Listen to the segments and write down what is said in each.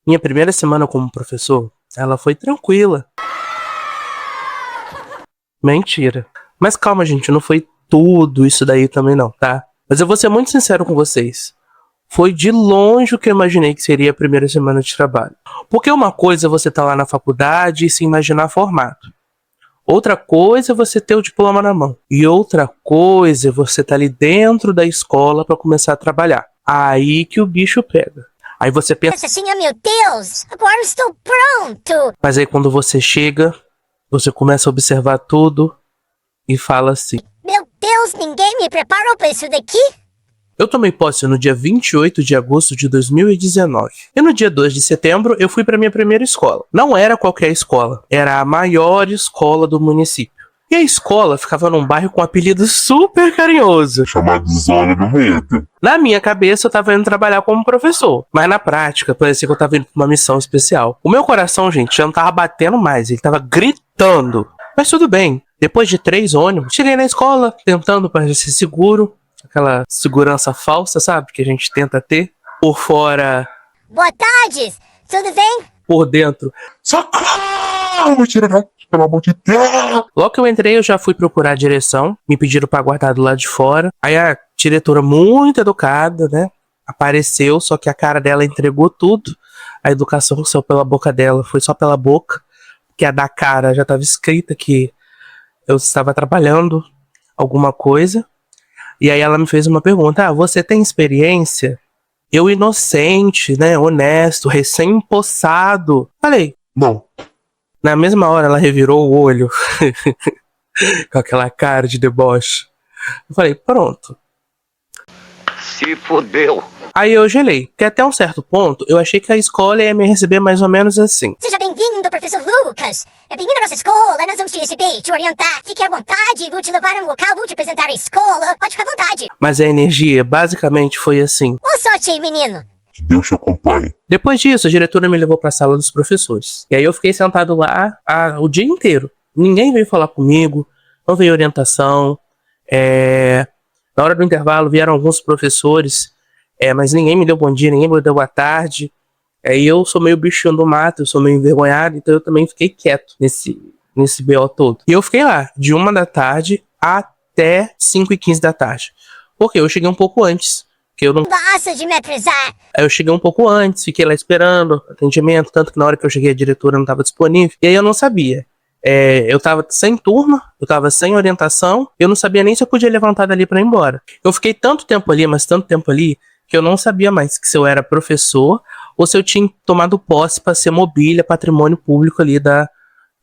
Minha primeira semana como professor, ela foi tranquila. Mentira. Mas calma, gente, não foi tudo isso daí também não, tá? Mas eu vou ser muito sincero com vocês. Foi de longe o que eu imaginei que seria a primeira semana de trabalho. Porque uma coisa é você estar lá na faculdade e se imaginar formado. Outra coisa é você ter o diploma na mão. E outra coisa é você estar ali dentro da escola para começar a trabalhar. Aí que o bicho pega. Aí você pensa assim, oh meu Deus, agora eu estou pronto. Mas aí quando você chega, você começa a observar tudo e fala assim: meu Deus, ninguém me preparou para isso daqui? Eu tomei posse no dia 28 de agosto de 2019. E no dia 2 de setembro eu fui para minha primeira escola. Não era qualquer escola, era a maior escola do município. E a escola ficava num bairro com um apelido super carinhoso, chamado Zona do Medo. Na minha cabeça eu tava indo trabalhar como professor, mas na prática parecia que eu tava indo pra uma missão especial. O meu coração, gente, já não tava batendo mais, ele tava gritando. Mas tudo bem, depois de 3 ônibus, cheguei na escola tentando parecer seguro, aquela segurança falsa, sabe, que a gente tenta ter. Por fora... Boa tarde, tudo bem? Por dentro... Socorro, tira daqui, pelo amor de Deus! Logo que eu entrei, eu já fui procurar a direção, me pediram pra aguardar do lado de fora. Aí a diretora, muito educada, né, apareceu, só que a cara dela entregou tudo. A educação que saiu pela boca dela foi só pela boca, porque a da cara já estava escrita que eu estava trabalhando alguma coisa. E aí ela me fez uma pergunta: você tem experiência? Eu, inocente, né, honesto, recém-possado, falei: não. Na mesma hora ela revirou o olho com aquela cara de deboche. Eu falei: pronto. Se fodeu. Aí eu gelei, porque até um certo ponto eu achei que a escola ia me receber mais ou menos assim: seja bem-vindo, professor Lucas. É bem-vindo à nossa escola, nós vamos te receber, te orientar. Fique à vontade, vou te levar a um local, vou te apresentar a escola. Pode ficar à vontade. Mas a energia basicamente foi assim: boa sorte aí, menino. Que Deus te acompanhe. Depois disso, a diretora me levou pra sala dos professores. E aí eu fiquei sentado lá o dia inteiro. Ninguém veio falar comigo, não veio orientação. Na hora do intervalo vieram alguns professores, mas ninguém me deu bom dia, ninguém me deu boa tarde. E eu sou meio bichinho do mato, eu sou meio envergonhado, então eu também fiquei quieto nesse BO todo. E eu fiquei lá, de 1 da tarde até 5h15 da tarde. Porque eu cheguei um pouco antes. Que eu não... Basta de me atrasar. Aí eu cheguei um pouco antes, fiquei lá esperando atendimento, tanto que na hora que eu cheguei a diretora não estava disponível. E aí eu não sabia. Eu tava sem turma, eu tava sem orientação, eu não sabia nem se eu podia levantar dali pra ir embora. Eu fiquei tanto tempo ali, mas tanto tempo ali, que eu não sabia mais se eu era professor ou se eu tinha tomado posse pra ser mobília, patrimônio público ali da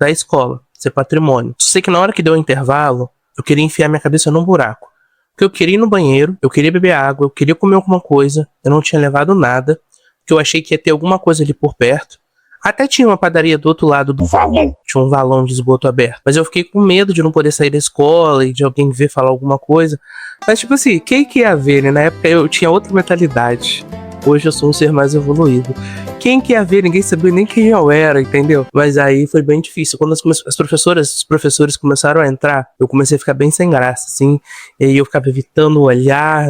escola, ser patrimônio. Sei que na hora que deu o intervalo, eu queria enfiar minha cabeça num buraco. Porque eu queria ir no banheiro, eu queria beber água, eu queria comer alguma coisa, eu não tinha levado nada, porque eu achei que ia ter alguma coisa ali por perto. Até tinha uma padaria do outro lado do valão. Tinha um valão de esgoto aberto. Mas eu fiquei com medo de não poder sair da escola e de alguém ver falar alguma coisa. Mas tipo assim, quem que ia ver, né? Na época eu tinha outra mentalidade. Hoje eu sou um ser mais evoluído. Quem que ia ver? Ninguém sabia nem quem eu era, entendeu? Mas aí foi bem difícil. Quando os professores começaram a entrar, eu comecei a ficar bem sem graça, assim. E aí eu ficava evitando olhar,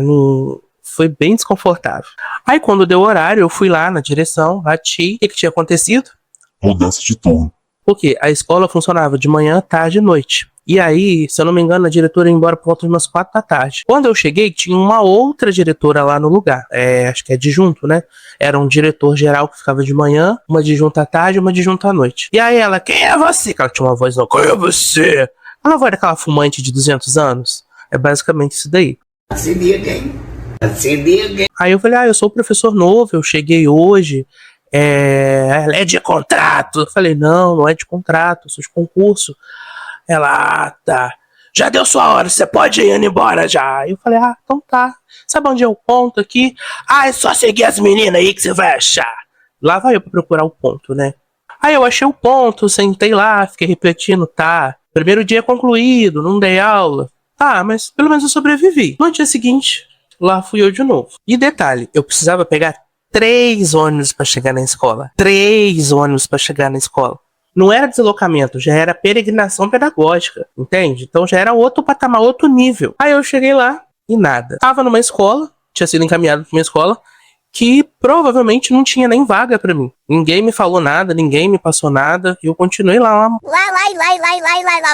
foi bem desconfortável. Aí quando deu o horário, eu fui lá na direção, bati. O que tinha acontecido? Mudança de turno. Porque a escola funcionava de manhã, tarde e noite. E aí, se eu não me engano, a diretora ia embora por volta de umas 4 da tarde. Quando eu cheguei, tinha uma outra diretora lá no lugar. Acho que é adjunto, né? Era um diretor geral que ficava de manhã, uma adjunta à tarde e uma adjunta à noite. E aí ela: quem é você? Que ela tinha uma voz, não, quem é você? Ela voz daquela fumante de 200 anos. É basicamente isso daí. Se liga. Aí eu falei: eu sou o professor novo, eu cheguei hoje. Ela é de contrato. Eu falei: não é de contrato, eu sou de concurso. Ela: tá. Já deu sua hora, você pode ir indo embora já. Eu falei: então tá. Sabe onde é o ponto aqui? É só seguir as meninas aí que você vai achar. Lá vai eu pra procurar o ponto, né? Aí eu achei o ponto, sentei lá, fiquei repetindo: tá. Primeiro dia concluído, não dei aula. Tá, mas pelo menos eu sobrevivi. No dia seguinte, lá fui eu de novo. E detalhe, eu precisava pegar 3 ônibus pra chegar na escola. 3 ônibus pra chegar na escola. Não era deslocamento, já era peregrinação pedagógica, entende? Então já era outro patamar, outro nível. Aí eu cheguei lá e nada. Tava numa escola, tinha sido encaminhado pra uma escola, que provavelmente não tinha nem vaga pra mim. Ninguém me falou nada, ninguém me passou nada, e eu continuei lá.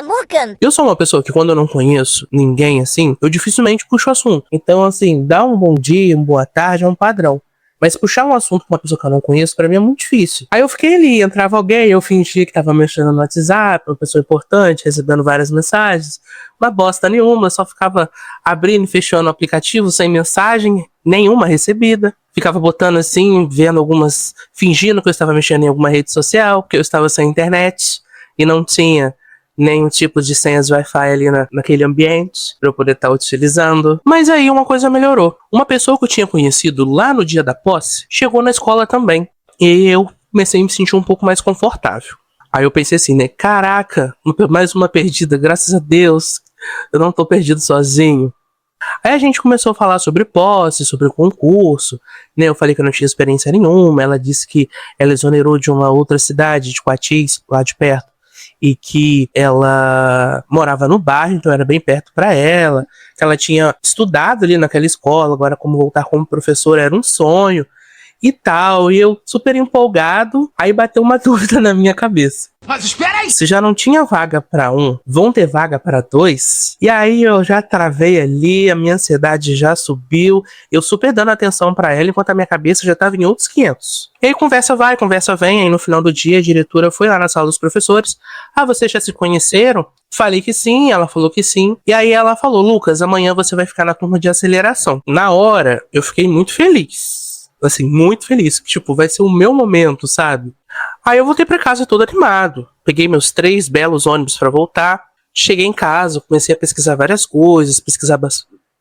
Mucam. Eu sou uma pessoa que quando eu não conheço ninguém assim, eu dificilmente puxo o assunto. Então, assim, dar um bom dia, uma boa tarde é um padrão. Mas puxar um assunto com uma pessoa que eu não conheço, pra mim é muito difícil. Aí eu fiquei ali, entrava alguém, eu fingia que tava mexendo no WhatsApp, uma pessoa importante, recebendo várias mensagens. Uma bosta nenhuma, só ficava abrindo e fechando o aplicativo sem mensagem nenhuma recebida. Ficava botando assim, vendo algumas, fingindo que eu estava mexendo em alguma rede social, que eu estava sem internet e não tinha nenhum tipo de senhas Wi-Fi ali naquele ambiente para eu poder estar utilizando. Mas aí uma coisa melhorou. Uma pessoa que eu tinha conhecido lá no dia da posse chegou na escola também. E eu comecei a me sentir um pouco mais confortável. Aí eu pensei assim, né? Caraca, mais uma perdida, graças a Deus. Eu não tô perdido sozinho. Aí a gente começou a falar sobre posse, sobre concurso, né? Eu falei que eu não tinha experiência nenhuma. Ela disse que ela exonerou de uma outra cidade, de Coatis, lá de perto, e que ela morava no bairro, então era bem perto para ela, que ela tinha estudado ali naquela escola, agora como voltar como professora era um sonho e tal, e eu super empolgado, aí bateu uma dúvida na minha cabeça. Mas espera aí! Se já não tinha vaga para um, vão ter vaga para dois? E aí eu já travei ali, a minha ansiedade já subiu, eu super dando atenção para ela, enquanto a minha cabeça já tava em outros 500. E aí conversa vai, conversa vem, aí no final do dia a diretora foi lá na sala dos professores. Ah, vocês já se conheceram? Falei que sim, ela falou que sim. E aí ela falou, Lucas, amanhã você vai ficar na turma de aceleração. Na hora, eu fiquei muito feliz. Assim, muito feliz. Tipo, vai ser o meu momento, sabe? Aí eu voltei pra casa todo animado. Peguei meus 3 belos ônibus pra voltar. Cheguei em casa, comecei a pesquisar várias coisas, pesquisar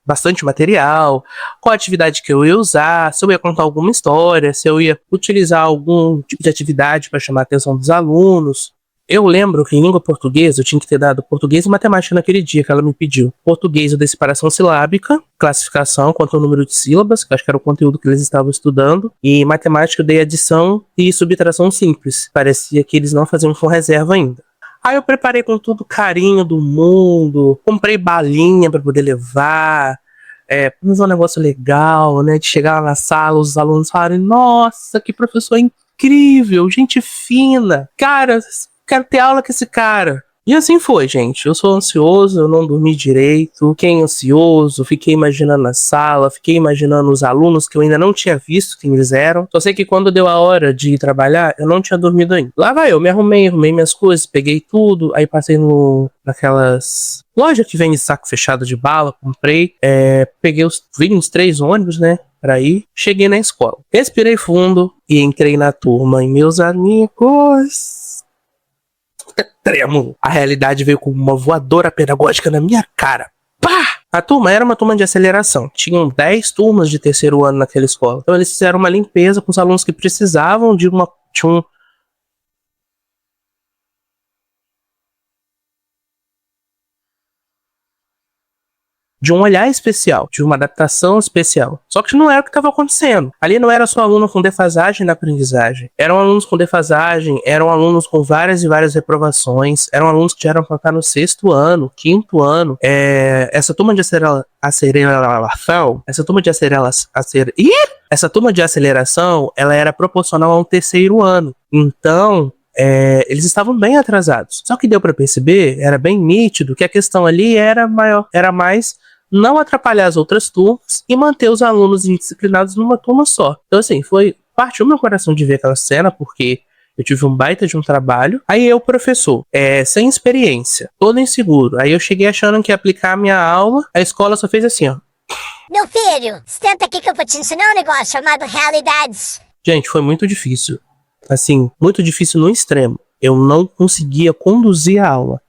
bastante material, qual atividade que eu ia usar, se eu ia contar alguma história, se eu ia utilizar algum tipo de atividade para chamar a atenção dos alunos. Eu lembro que em língua portuguesa eu tinha que ter dado português e matemática naquele dia que ela me pediu. Português eu dei separação silábica, classificação quanto ao número de sílabas, que acho que era o conteúdo que eles estavam estudando. E matemática eu dei adição e subtração simples. Parecia que eles não faziam com reserva ainda. Aí eu preparei com todo o carinho do mundo, comprei balinha para poder levar, fiz um negócio legal, né, de chegar lá na sala, os alunos falarem, nossa, que professor incrível, gente fina, cara, quero ter aula com esse cara. E assim foi, gente. Eu sou ansioso, eu não dormi direito. Fiquei ansioso, fiquei imaginando a sala, fiquei imaginando os alunos que eu ainda não tinha visto quem eles eram. Só sei que quando deu a hora de ir trabalhar, eu não tinha dormido ainda. Lá vai eu, me arrumei minhas coisas, peguei tudo, aí passei naquelas lojas que vende saco fechado de bala, comprei, vim uns 3 ônibus, né? Pra ir, cheguei na escola. Respirei fundo e entrei na turma. E meus amigos... Tremo. A realidade veio com uma voadora pedagógica na minha cara. Pá! A turma era uma turma de aceleração. Tinham 10 turmas de terceiro ano naquela escola. Então eles fizeram uma limpeza com os alunos que precisavam de um olhar especial, de uma adaptação especial. Só que não era o que estava acontecendo. Ali não era só aluno com defasagem na aprendizagem. Eram alunos com defasagem, eram alunos com várias e várias reprovações, eram alunos que já eram para estar no 6º ano, 5º ano. Essa turma de aceleração, ela era proporcional a um 3º ano. Então... eles estavam bem atrasados. Só que deu para perceber, era bem nítido, que a questão ali era mais não atrapalhar as outras turmas e manter os alunos indisciplinados numa turma só. Então assim, partiu meu coração de ver aquela cena, porque eu tive um baita de um trabalho. Aí eu, professor, sem experiência, todo inseguro. Aí eu cheguei achando que ia aplicar a minha aula, a escola só fez assim, ó. Meu filho, senta aqui que eu vou te ensinar um negócio chamado realidades. Gente, foi muito difícil. Assim, muito difícil no extremo. Eu não conseguia conduzir a aula.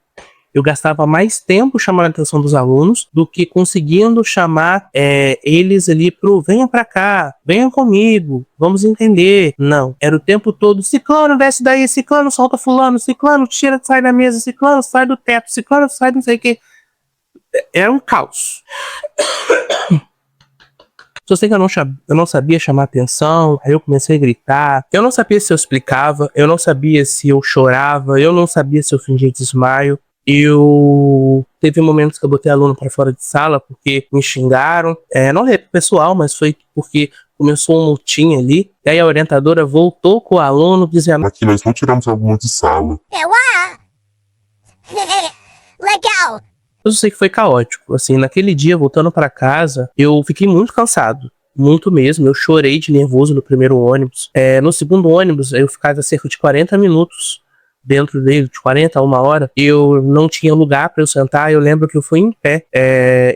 Eu gastava mais tempo chamando a atenção dos alunos do que conseguindo chamar eles ali venha pra cá, venha comigo, vamos entender. Não, era o tempo todo, ciclano, desce daí, ciclano, solta fulano, ciclano, tira, sai da mesa, ciclano, sai do teto, ciclano, sai não sei o que. Era um caos. Só sei que eu não sabia chamar atenção, aí eu comecei a gritar, eu não sabia se eu explicava, eu não sabia se eu chorava, eu não sabia se eu fingia desmaio. Teve momentos que eu botei aluno para fora de sala porque me xingaram, não é pessoal, mas foi porque começou um mutim ali, e aí a orientadora voltou com o aluno dizendo: Aqui nós não tiramos aluno de sala. Legal. Eu sei que foi caótico. Assim, naquele dia, voltando pra casa, eu fiquei muito cansado. Muito mesmo. Eu chorei de nervoso no primeiro ônibus. No segundo ônibus, eu ficava cerca de 40 minutos dentro dele, de 40 a 1 hora. Eu não tinha lugar pra eu sentar. Eu lembro que eu fui em pé.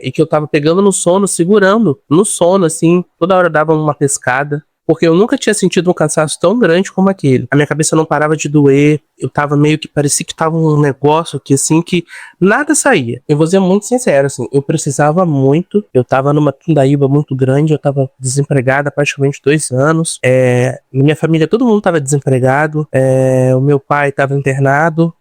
E que eu tava pegando no sono, segurando. No sono, assim. Toda hora eu dava uma pescada. Porque eu nunca tinha sentido um cansaço tão grande como aquele. A minha cabeça não parava de doer. Eu tava meio que, parecia que tava um negócio aqui, assim, que nada saía. Eu vou ser muito sincero, assim, eu precisava muito. Eu tava numa pindaíba muito grande, eu tava desempregada há praticamente 2 anos. Na minha família, todo mundo tava desempregado. O meu pai tava internado.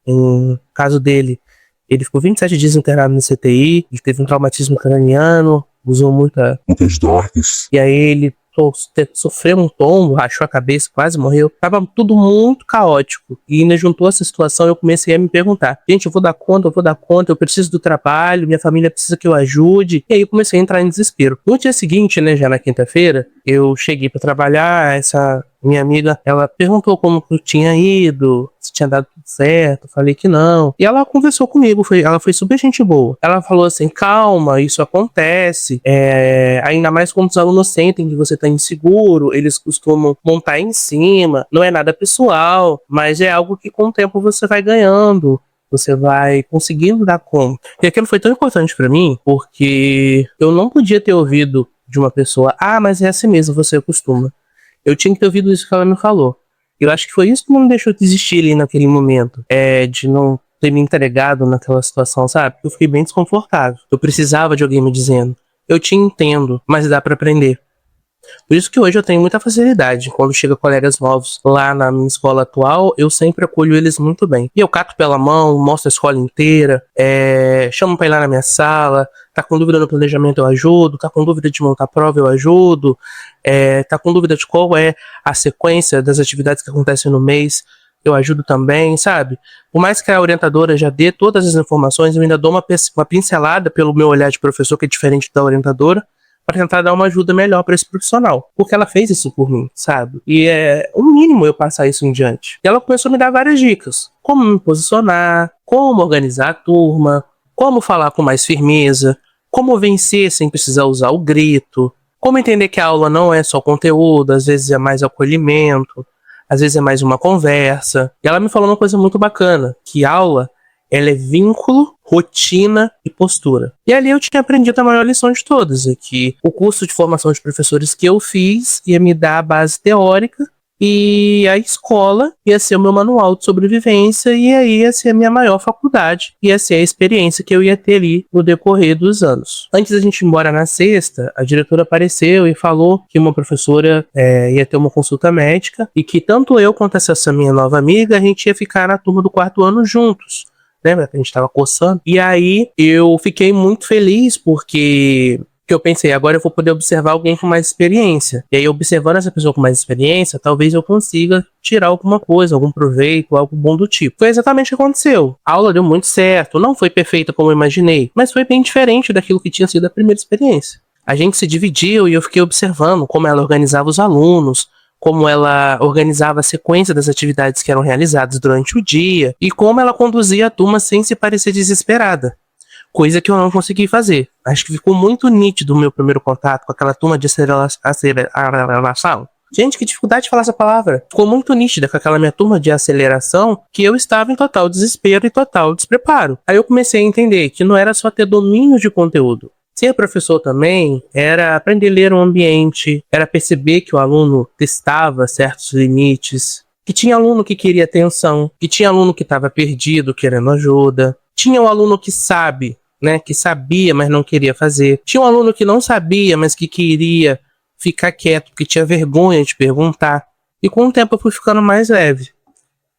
No caso dele, ele ficou 27 dias internado no CTI. Ele teve um traumatismo craniano, usou muitas drogas. E aí ele sofreu um tombo, rachou a cabeça, quase morreu. Tava tudo muito caótico. E ainda juntou essa situação, eu comecei a me perguntar: gente, eu vou dar conta, eu preciso do trabalho, minha família precisa que eu ajude. E aí eu comecei a entrar em desespero. No dia seguinte, né, já na quinta-feira, eu cheguei pra trabalhar, essa minha amiga, ela perguntou como eu tinha ido, se tinha dado tudo certo, eu falei que não. E ela conversou comigo, ela foi super gente boa. Ela falou assim: calma, isso acontece, ainda mais quando os alunos sentem que você tá inseguro, eles costumam montar em cima, não é nada pessoal, mas é algo que com o tempo você vai ganhando. Você vai conseguindo dar conta. E aquilo foi tão importante pra mim, porque eu não podia ter ouvido de uma pessoa: ah, mas é assim mesmo, você acostuma. Eu tinha que ter ouvido isso que ela me falou. Eu acho que foi isso que não me deixou desistir ali naquele momento. De não ter me entregado naquela situação, sabe? Eu fiquei bem desconfortável. Eu precisava de alguém me dizendo: eu te entendo, mas dá pra aprender. Por isso que hoje eu tenho muita facilidade. Quando chega colegas novos lá na minha escola atual, eu sempre acolho eles muito bem. E eu cato pela mão, mostro a escola inteira, chamo pra ir lá na minha sala. Tá com dúvida no planejamento, eu ajudo. Tá com dúvida de montar prova, eu ajudo. Tá com dúvida de qual é a sequência das atividades que acontecem no mês, eu ajudo também, sabe? Por mais que a orientadora já dê todas as informações, eu ainda dou uma pincelada pelo meu olhar de professor, que é diferente da orientadora, para tentar dar uma ajuda melhor para esse profissional. Porque ela fez isso por mim, sabe? E é o mínimo eu passar isso em diante. E ela começou a me dar várias dicas. Como me posicionar, como organizar a turma, como falar com mais firmeza, como vencer sem precisar usar o grito, como entender que a aula não é só conteúdo, às vezes é mais acolhimento, às vezes é mais uma conversa. E ela me falou uma coisa muito bacana, que aula, ela é vínculo, rotina e postura. E ali eu tinha aprendido a maior lição de todas, que o curso de formação de professores que eu fiz ia me dar a base teórica, e a escola ia ser o meu manual de sobrevivência, e aí ia ser a minha maior faculdade, ia ser a experiência que eu ia ter ali no decorrer dos anos. Antes da gente ir embora na sexta, a diretora apareceu e falou que uma professora ia ter uma consulta médica, e que tanto eu quanto essa minha nova amiga, a gente ia ficar na turma do 4º ano juntos. Lembra que a gente tava coçando? E aí eu fiquei muito feliz porque eu pensei: agora eu vou poder observar alguém com mais experiência. E aí, observando essa pessoa com mais experiência, talvez eu consiga tirar alguma coisa, algum proveito, algo bom do tipo. Foi exatamente o que aconteceu. A aula deu muito certo, não foi perfeita como eu imaginei, mas foi bem diferente daquilo que tinha sido a primeira experiência. A gente se dividiu e eu fiquei observando como ela organizava os alunos, como ela organizava a sequência das atividades que eram realizadas durante o dia e como ela conduzia a turma sem se parecer desesperada, coisa que eu não consegui fazer. Acho que ficou muito nítido o meu primeiro contato com aquela turma de aceleração. Gente, que dificuldade de falar essa palavra. Ficou muito nítida com aquela minha turma de aceleração que eu estava em total desespero e total despreparo. Aí eu comecei a entender que não era só ter domínio de conteúdo. Ser professor também era aprender a ler o ambiente, era perceber que o aluno testava certos limites, que tinha aluno que queria atenção, que tinha aluno que estava perdido querendo ajuda, tinha um aluno que sabe, né, que sabia, mas não queria fazer, tinha um aluno que não sabia, mas que queria ficar quieto, porque tinha vergonha de perguntar. E com o tempo eu fui ficando mais leve,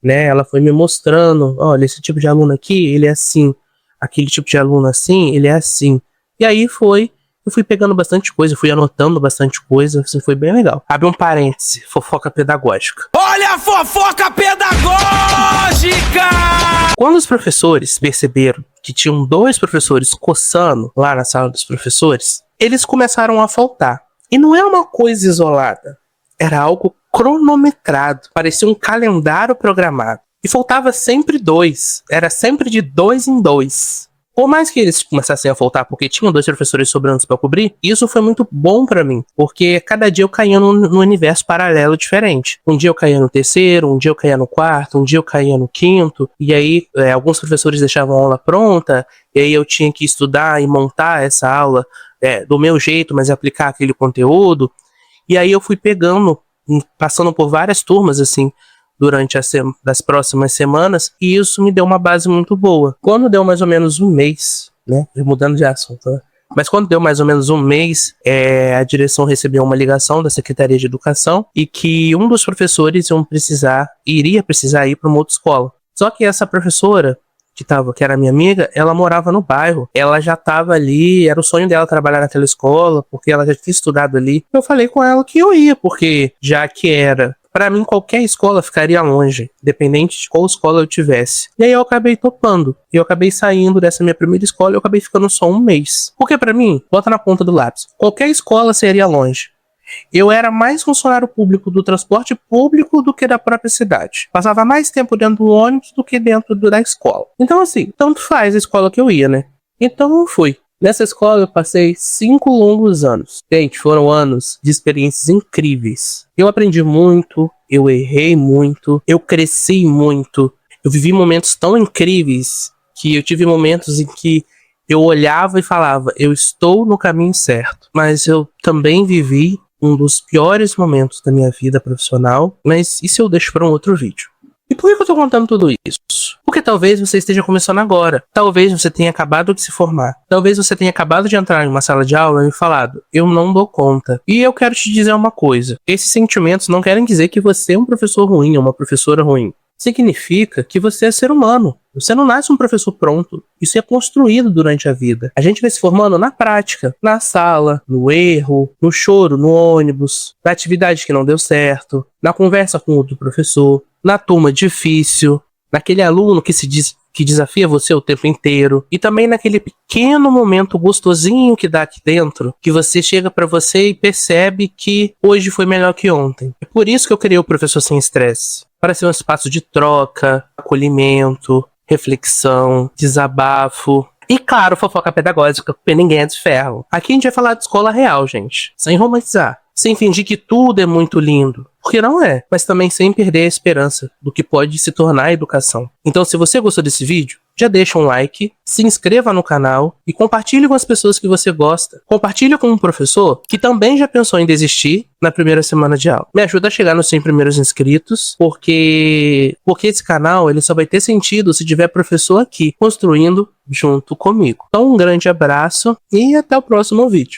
né? Ela foi me mostrando: olha, esse tipo de aluno aqui, ele é assim, aquele tipo de aluno assim, ele é assim. E aí eu fui pegando bastante coisa, fui anotando bastante coisa, assim, foi bem legal. Abre um parêntese, fofoca pedagógica. Olha a fofoca pedagógica! Quando os professores perceberam que tinham 2 professores coçando lá na sala dos professores, eles começaram a faltar. E não é uma coisa isolada. Era algo cronometrado. Parecia um calendário programado. E faltava sempre 2. Era sempre de 2 em 2. Por mais que eles começassem a faltar porque tinham 2 professores sobrando para cobrir, isso foi muito bom para mim, porque cada dia eu caía num universo paralelo diferente. Um dia eu caía no terceiro, um dia eu caía no quarto, um dia eu caía no quinto, e aí alguns professores deixavam a aula pronta, e aí eu tinha que estudar e montar essa aula do meu jeito, mas aplicar aquele conteúdo. E aí eu fui pegando, passando por várias turmas, assim, durante das próximas semanas, e isso me deu uma base muito boa. Quando deu mais ou menos um mês, né, mudando de assunto, né? Mas quando deu mais ou menos um mês, a direção recebeu uma ligação da Secretaria de Educação e que um dos professores iria precisar ir para uma outra escola. Só que essa professora, que era minha amiga, ela morava no bairro. Ela já estava ali, era o sonho dela trabalhar naquela escola, porque ela já tinha estudado ali. Eu falei com ela que eu ia, porque já que era... Pra mim, qualquer escola ficaria longe, independente de qual escola eu tivesse. E aí eu acabei topando. Eu acabei saindo dessa minha primeira escola e eu acabei ficando só um mês. Porque pra mim, bota na ponta do lápis, qualquer escola seria longe. Eu era mais funcionário público do transporte público do que da própria cidade. Passava mais tempo dentro do ônibus do que dentro da escola. Então assim, tanto faz a escola que eu ia, né? Então eu fui. Nessa escola eu passei 5 longos anos. Gente, foram anos de experiências incríveis. Eu aprendi muito, eu errei muito, eu cresci muito. Eu vivi momentos tão incríveis que eu tive momentos em que eu olhava e falava, eu estou no caminho certo. Mas eu também vivi um dos piores momentos da minha vida profissional. Mas isso eu deixo para um outro vídeo. E por que eu tô contando tudo isso? Porque talvez você esteja começando agora. Talvez você tenha acabado de se formar. Talvez você tenha acabado de entrar em uma sala de aula e falado, eu não dou conta. E eu quero te dizer uma coisa. Esses sentimentos não querem dizer que você é um professor ruim ou uma professora ruim. Significa que você é ser humano. Você não nasce um professor pronto. Isso é construído durante a vida. A gente vai se formando na prática, na sala, no erro, no choro, no ônibus, na atividade que não deu certo, na conversa com outro professor, na turma difícil, naquele aluno que desafia você o tempo inteiro, e também naquele pequeno momento gostosinho que dá aqui dentro, que você chega pra você e percebe que hoje foi melhor que ontem. É por isso que eu criei o Professor Sem Estresse, para ser um espaço de troca, acolhimento, reflexão, desabafo. E claro, fofoca pedagógica, porque ninguém é de ferro. Aqui a gente vai falar de escola real, gente, sem romantizar, sem fingir que tudo é muito lindo. Porque não é, mas também sem perder a esperança do que pode se tornar a educação. Então, se você gostou desse vídeo, já deixa um like, se inscreva no canal e compartilhe com as pessoas que você gosta. Compartilhe com um professor que também já pensou em desistir na primeira semana de aula. Me ajuda a chegar nos 100 primeiros inscritos, porque esse canal ele só vai ter sentido se tiver professor aqui construindo junto comigo. Então, um grande abraço e até o próximo vídeo.